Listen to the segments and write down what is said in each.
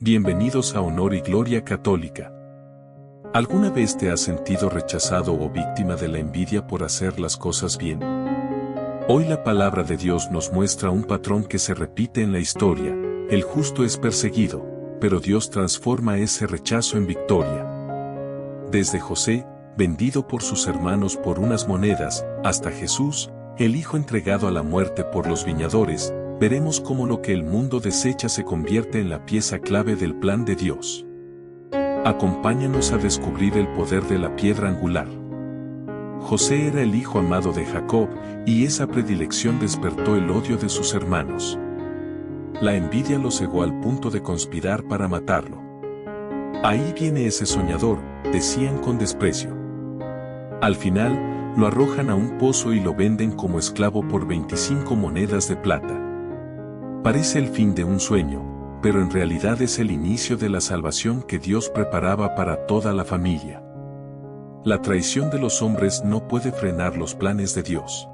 Bienvenidos a Honor y Gloria Católica. ¿Alguna vez te has sentido rechazado o víctima de la envidia por hacer las cosas bien? Hoy la palabra de Dios nos muestra un patrón que se repite en la historia. El justo es perseguido, pero Dios transforma ese rechazo en victoria. Desde José, vendido por sus hermanos por unas monedas, hasta Jesús, el Hijo entregado a la muerte por los viñadores, veremos cómo lo que el mundo desecha se convierte en la pieza clave del plan de Dios. Acompáñanos a descubrir el poder de la piedra angular. José era el hijo amado de Jacob, y esa predilección despertó el odio de sus hermanos. La envidia lo cegó al punto de conspirar para matarlo. Ahí viene ese soñador, decían con desprecio. Al final, lo arrojan a un pozo y lo venden como esclavo por 25 monedas de plata. Parece el fin de un sueño, pero en realidad es el inicio de la salvación que Dios preparaba para toda la familia. La traición de los hombres no puede frenar los planes de Dios.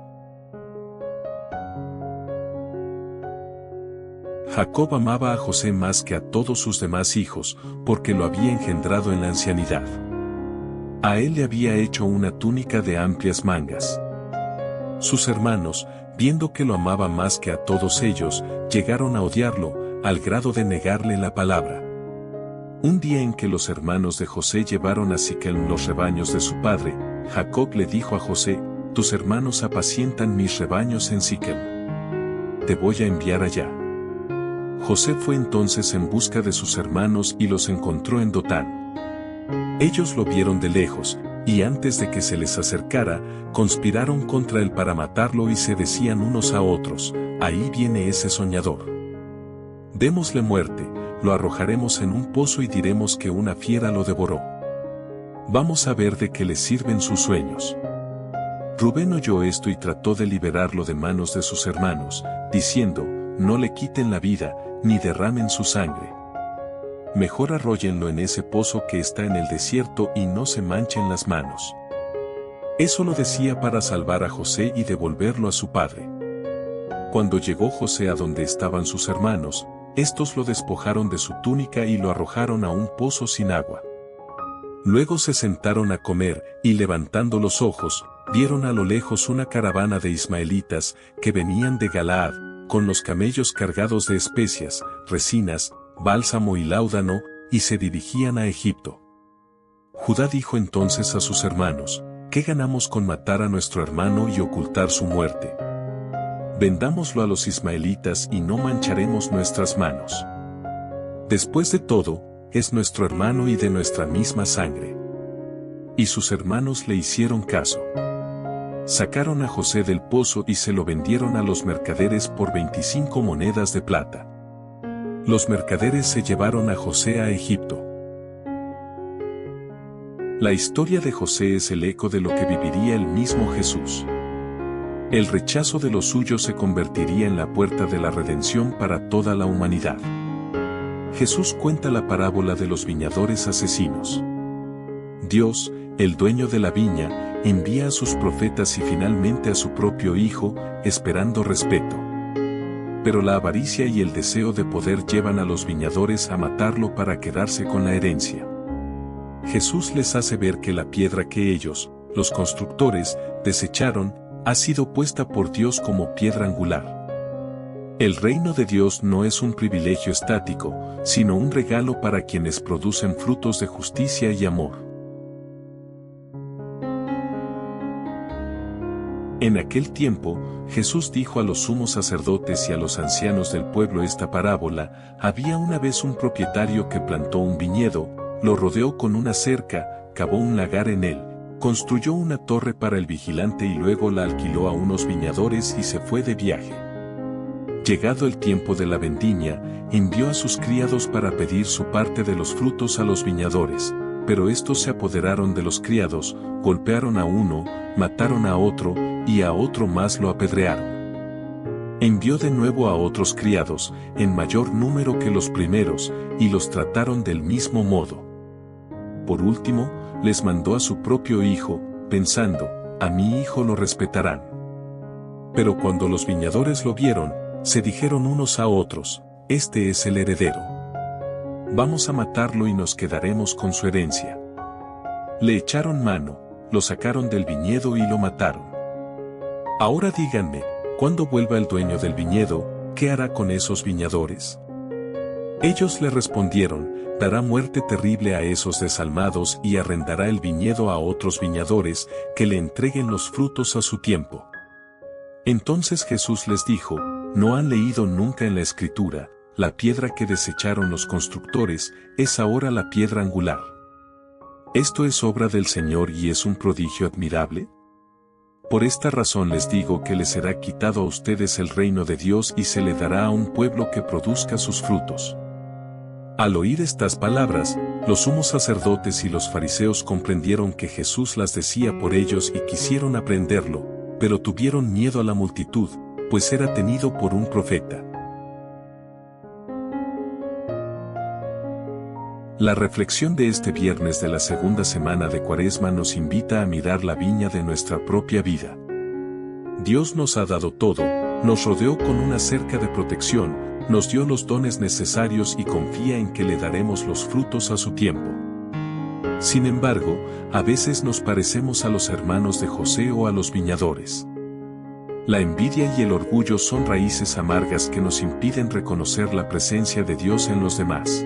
Jacob amaba a José más que a todos sus demás hijos, porque lo había engendrado en la ancianidad. A él le había hecho una túnica de amplias mangas. Sus hermanos, viendo que lo amaba más que a todos ellos, llegaron a odiarlo, al grado de negarle la palabra. Un día en que los hermanos de José llevaron a Siquem los rebaños de su padre, Jacob le dijo a José: «Tus hermanos apacientan mis rebaños en Siquem. Te voy a enviar allá». José fue entonces en busca de sus hermanos y los encontró en Dotán. Ellos lo vieron de lejos, y antes de que se les acercara, conspiraron contra él para matarlo y se decían unos a otros: «Ahí viene ese soñador. Démosle muerte, lo arrojaremos en un pozo y diremos que una fiera lo devoró. Vamos a ver de qué le sirven sus sueños». Rubén oyó esto y trató de liberarlo de manos de sus hermanos, diciendo: «No le quiten la vida, ni derramen su sangre. Mejor arróllenlo en ese pozo que está en el desierto y no se manchen las manos». Eso lo decía para salvar a José y devolverlo a su padre. Cuando llegó José a donde estaban sus hermanos, estos lo despojaron de su túnica y lo arrojaron a un pozo sin agua. Luego se sentaron a comer, y levantando los ojos, vieron a lo lejos una caravana de ismaelitas, que venían de Galaad, con los camellos cargados de especias, resinas, bálsamo y láudano, y se dirigían a Egipto. Judá dijo entonces a sus hermanos: «¿Qué ganamos con matar a nuestro hermano y ocultar su muerte? Vendámoslo a los ismaelitas y no mancharemos nuestras manos. Después de todo, es nuestro hermano y de nuestra misma sangre». Y sus hermanos le hicieron caso. Sacaron a José del pozo y se lo vendieron a los mercaderes por 25 monedas de plata. Los mercaderes se llevaron a José a Egipto. La historia de José es el eco de lo que viviría el mismo Jesús. El rechazo de los suyos se convertiría en la puerta de la redención para toda la humanidad. Jesús cuenta la parábola de los viñadores asesinos. Dios, el dueño de la viña, envía a sus profetas y finalmente a su propio Hijo, esperando respeto. Pero la avaricia y el deseo de poder llevan a los viñadores a matarlo para quedarse con la herencia. Jesús les hace ver que la piedra que ellos, los constructores, desecharon, ha sido puesta por Dios como piedra angular. El reino de Dios no es un privilegio estático, sino un regalo para quienes producen frutos de justicia y amor. En aquel tiempo, Jesús dijo a los sumos sacerdotes y a los ancianos del pueblo esta parábola: había una vez un propietario que plantó un viñedo, lo rodeó con una cerca, cavó un lagar en él, construyó una torre para el vigilante y luego la alquiló a unos viñadores y se fue de viaje. Llegado el tiempo de la vendimia, envió a sus criados para pedir su parte de los frutos a los viñadores, pero estos se apoderaron de los criados, golpearon a uno, mataron a otro, y a otro más lo apedrearon. Envió de nuevo a otros criados, en mayor número que los primeros, y los trataron del mismo modo. Por último, les mandó a su propio hijo, pensando: «A mi hijo lo respetarán». Pero cuando los viñadores lo vieron, se dijeron unos a otros: «Este es el heredero. Vamos a matarlo y nos quedaremos con su herencia. Le echaron mano, lo sacaron del viñedo y lo mataron. Ahora díganme, cuando vuelva el dueño del viñedo, ¿qué hará con esos viñadores? Ellos le respondieron, dará muerte terrible a esos desalmados y arrendará el viñedo a otros viñadores, que le entreguen los frutos a su tiempo. Entonces Jesús les dijo, ¿no han leído nunca en la Escritura, la piedra que desecharon los constructores, es ahora la piedra angular? ¿Esto es obra del Señor y es un prodigio admirable? Por esta razón les digo que les será quitado a ustedes el reino de Dios y se le dará a un pueblo que produzca sus frutos. Al oír estas palabras, los sumos sacerdotes y los fariseos comprendieron que Jesús las decía por ellos y quisieron aprenderlo, pero tuvieron miedo a la multitud, pues era tenido por un profeta. La reflexión de este viernes de la segunda semana de Cuaresma nos invita a mirar la viña de nuestra propia vida. Dios nos ha dado todo, nos rodeó con una cerca de protección, nos dio los dones necesarios y confía en que le daremos los frutos a su tiempo. Sin embargo, a veces nos parecemos a los hermanos de José o a los viñadores. La envidia y el orgullo son raíces amargas que nos impiden reconocer la presencia de Dios en los demás.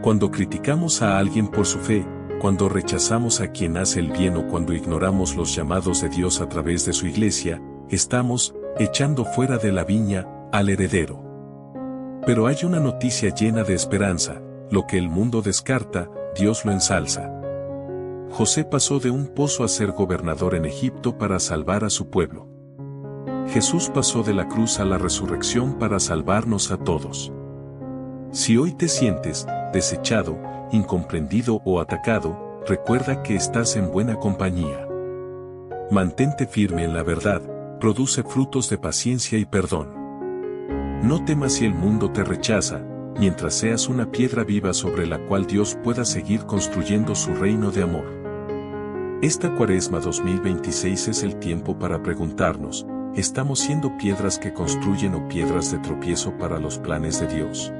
Cuando criticamos a alguien por su fe, cuando rechazamos a quien hace el bien o cuando ignoramos los llamados de Dios a través de su iglesia, estamos echando fuera de la viña al heredero. Pero hay una noticia llena de esperanza: lo que el mundo descarta, Dios lo ensalza. José pasó de un pozo a ser gobernador en Egipto para salvar a su pueblo. Jesús pasó de la cruz a la resurrección para salvarnos a todos. Si hoy te sientes desechado, incomprendido o atacado, recuerda que estás en buena compañía. Mantente firme en la verdad, produce frutos de paciencia y perdón. No temas si el mundo te rechaza, mientras seas una piedra viva sobre la cual Dios pueda seguir construyendo su reino de amor. Esta Cuaresma 2026 es el tiempo para preguntarnos, ¿estamos siendo piedras que construyen o piedras de tropiezo para los planes de Dios?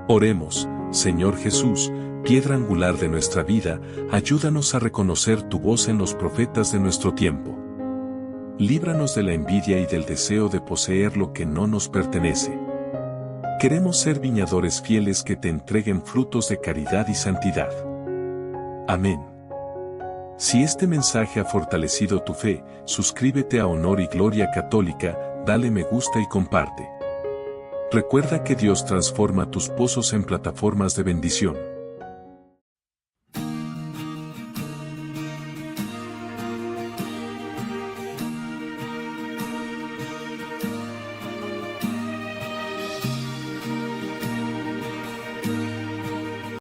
Oremos. Señor Jesús, piedra angular de nuestra vida, ayúdanos a reconocer tu voz en los profetas de nuestro tiempo. Líbranos de la envidia y del deseo de poseer lo que no nos pertenece. Queremos ser viñadores fieles que te entreguen frutos de caridad y santidad. Amén. Si este mensaje ha fortalecido tu fe, suscríbete a Honor y Gloria Católica, dale me gusta y comparte. Recuerda que Dios transforma tus pozos en plataformas de bendición.